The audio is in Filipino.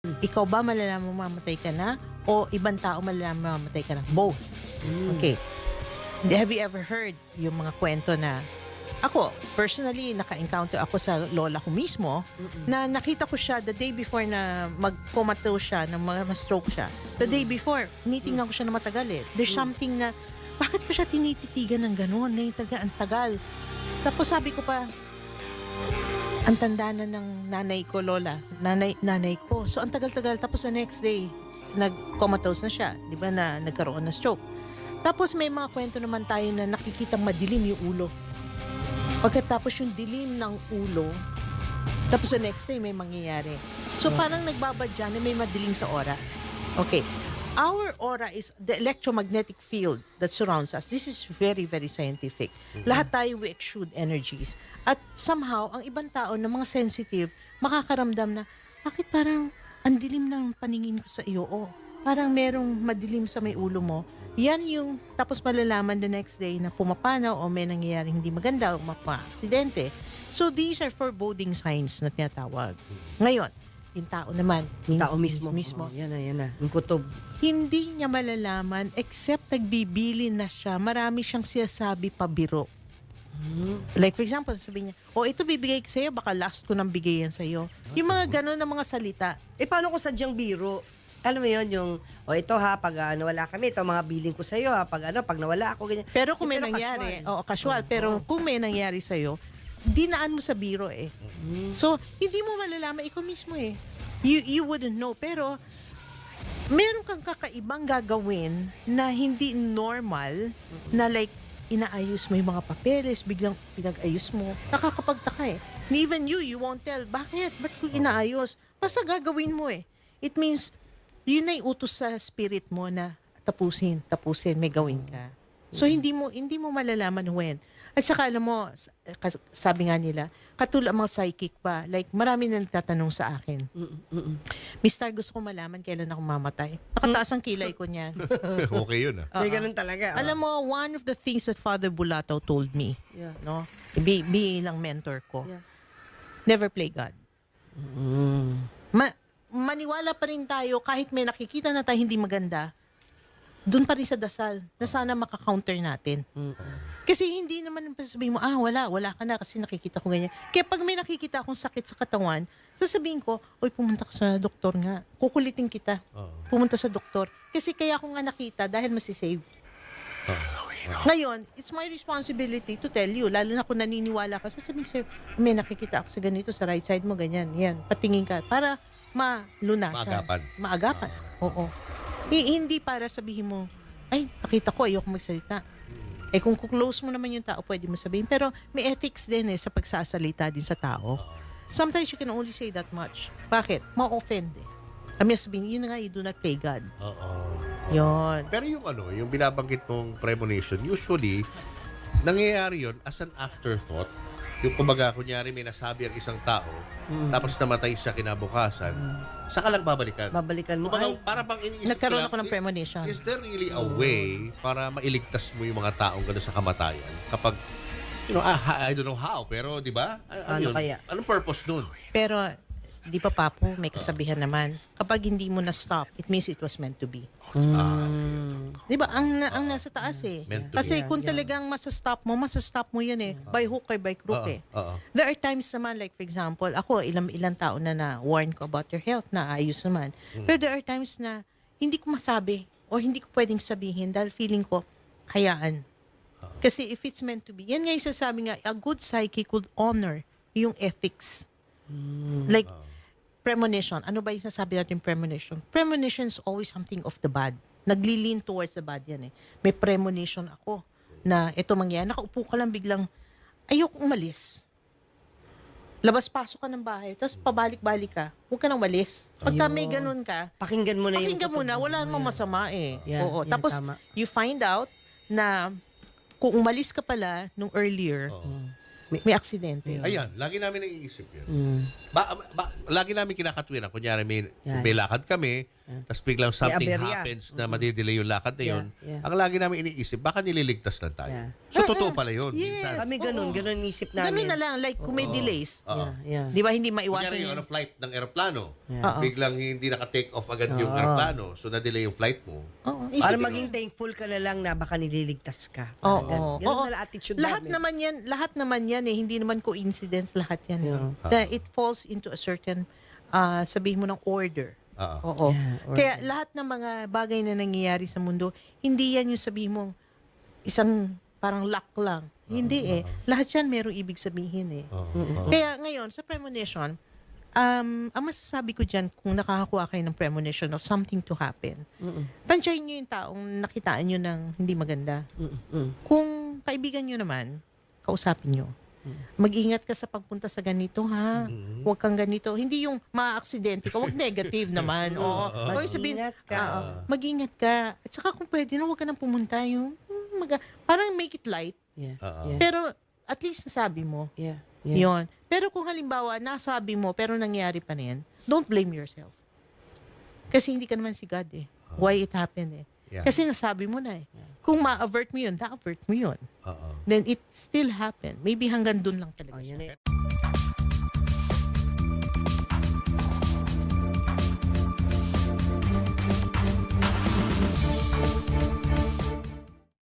Ikaw ba malalaman mamamatay ka na o ibang tao malalaman mamamatay ka na? Both. Okay. Have you ever heard yung mga kwento na ako, personally, naka-encounter ako sa lola ko mismo na nakita ko siya the day before na mag-comatose siya, na ma-stroke siya. The day before, nitingnan ko siya na matagal eh. There's something na, bakit ko siya tinititigan ng gano'n? Ang tagal. Tapos sabi ko pa, ang tanda na ng nanay ko, lola. Nanay ko. So, ang tagal-tagal. Tapos the next day, nag-comatose na siya. Di ba na nagkaroon ng stroke. Tapos may mga kwento naman tayo na nakikitang madilim yung ulo. Pagkatapos yung dilim ng ulo, tapos the next day may mangyayari. So parang nagbabadya na may madilim sa aura. Okay. Our aura is the electromagnetic field that surrounds us. This is very, very scientific. Lahat tayo we exude energies. At somehow, ang ibang tao na mga sensitive, makakaramdam na, bakit parang ang dilim ng paningin ko sa iyo? Oh, parang merong madilim sa may ulo mo. Yan yung tapos malalaman the next day na pumapanaw o may nangyayaring hindi maganda o mapa-aksidente. So these are foreboding signs na tinatawag. Ngayon, yung tao naman. Tao mismo. Oh, yan na. Yung kutob. Hindi niya malalaman except nagbibili na siya. Marami siyang siyasabi pabiro. Like for example, sabihin niya, ito bibigay ko sa'yo, baka last ko nang bigay yan sa'yo. Yung mga gano'n na mga salita. Paano kung sadyang biro? Alam mo yun, yung, ito ha, pag nawala kami, ito mga billing ko sa'yo ha, pag nawala ako, ganyan. Pero kung may nangyari, casual, pero kung may nangyari sa'yo, dinaan mo sa biro eh. So, hindi mo malalaman, ikaw mismo eh. You wouldn't know, pero meron kang kakaibang gagawin na hindi normal, na like, inaayos mo yung mga papeles, biglang pinag-ayos mo. Nakakapagtaka eh. Even you won't tell, bakit? Ba't ko inaayos? Basta gagawin mo eh. It means, yun na yung utos sa spirit mo na tapusin, may gawin ka. So, hindi mo malalaman when. At saka alam mo, sabi nga nila, katulad mga psychic pa, like marami na nagtatanong sa akin. Mister, gusto ko malaman kailan ako mamatay. Nakataas ang kilay ko niyan. Okay yun ah. May ganun talaga. Alam mo, one of the things that Father Bulataw told me, no, bilang mentor ko, never play God. Maniwala pa rin tayo kahit may nakikita na tayo hindi maganda, doon pa rin sa dasal na sana makakounter natin. Kasi hindi naman sabihin mo, wala ka na kasi nakikita ko ganyan. Kaya pag may nakikita akong sakit sa katawan, sasabihin ko, pumunta ka sa doktor nga. Kukulitin kita. Pumunta sa doktor. Kasi kaya ako nga nakita dahil masisave. Ngayon, it's my responsibility to tell you, lalo na kung naniniwala ka, sasabihin sa'yo, may nakikita ako sa ganito, sa right side mo, ganyan, yan, patingin ka, para malunasan. Maagapan. Oo. Hindi para sabihin mo, nakita ko, ayoko magsalita. Kung close mo naman yung tao, pwede mo sabihin. Pero may ethics din sa pagsasalita din sa tao. Sometimes you can only say that much. Bakit? Ma-offend eh. Sabihin, yun nga, you do not play God. Yun. Pero yung binabanggit mong premonition, usually, nangyayari yun as an afterthought. Yung kumbaga, kunyari may nasabi ang isang tao, tapos namatay siya kinabukasan, saka lang babalikan. Babalikan mo. Kumbaga, para bang iniisip nagkaroon ako ng premonition. Is there really a way para mailigtas mo yung mga taong gano'n sa kamatayan? Kapag, I don't know how, pero di ba? Ano kaya? Anong purpose nun? Pero, di pa Papo, may kasabihan naman, kapag hindi mo na-stop, it means it was meant to be. Di ba? Ang nasa taas eh. Kasi kung talagang masastop mo yan eh. By hook or by crook eh. There are times naman, like for example, ako, ilang taon na warn ko about your health, na ayos naman. Pero there are times na hindi ko masabi or hindi ko pwedeng sabihin dahil feeling ko, hayaan. Kasi if it's meant to be, yan nga yung sasabi nga, a good psychic would honor yung ethics. Like, premonition. Ano ba yung sasabi natin premonition? Premonition is always something of the bad. Naglilin towards the bad yan eh. May premonition ako na ito mangyayari. Nakaupo ka lang biglang, ayokong umalis. Labas-pasok ka ng bahay, tapos pabalik-balik ka. Huwag ka nang walis. Pagka may ganun ka, Pakinggan mo na wala namang masama eh. Yan, Tapos, tama. you find out na kung umalis ka pala nung earlier, may aksidente. Ayan, lagi namin naiisip yun. Lagi namin kinakatwiran. Kunyari, may lakad kami, tapos biglang something aberya. happens na madidelay yung lakad na yun, Yeah. ang lagi namin iniisip, baka nililigtas lang tayo. Yeah. So, totoo pala yun. Yes. Minsan. Kami ganun isip namin. Ganun na lang, like kung may delays. Oo. Yeah. Di ba hindi maiwasan Kunyari yung yun? flight ng aeroplano, Oo. biglang hindi naka-take off agad yung aeroplano, so na-delay yung flight mo. Oo, Para isipin mo. maging thankful ka na lang na baka nililigtas ka. Oo. Ganun Oo. na lang attitude lahat namin. lahat naman yan eh, hindi naman coincidence lahat yan. Eh. It falls into a certain, sabihin mo ng order. Oo. Yeah, order. Kaya lahat ng mga bagay na nangyayari sa mundo, hindi yan yung sabihin mong isang parang luck lang. Hindi eh. Lahat yan merong ibig sabihin eh. Kaya ngayon, sa premonition, ang masasabi ko dyan, kung nakakakuha kayo ng premonition of something to happen, tansyahin nyo yung taong nakitaan nyo ng hindi maganda. Kung kaibigan nyo naman, kausapin nyo. Mag-ingat ka sa pagpunta sa ganito, ha? Huwag kang ganito. Hindi yung ma-aksidente ka. Huwag negative naman. Oo. Huwag sabihin, Mag-ingat ka. mag-ingat ka. At saka kung pwede na, huwag ka nang pumunta. Yung, parang make it light. Yeah. Pero at least nasabi mo. Yeah. Yun. Pero kung halimbawa, nasabi mo, pero nangyari pa rin, don't blame yourself. Kasi hindi ka naman si God eh. Why it happened eh. Yeah. Kasi nasabi mo na eh. Kung ma-avert mo yun, da-avert mo yun. Then it still happened. Maybe hanggang dun lang talaga. Oh, yun eh.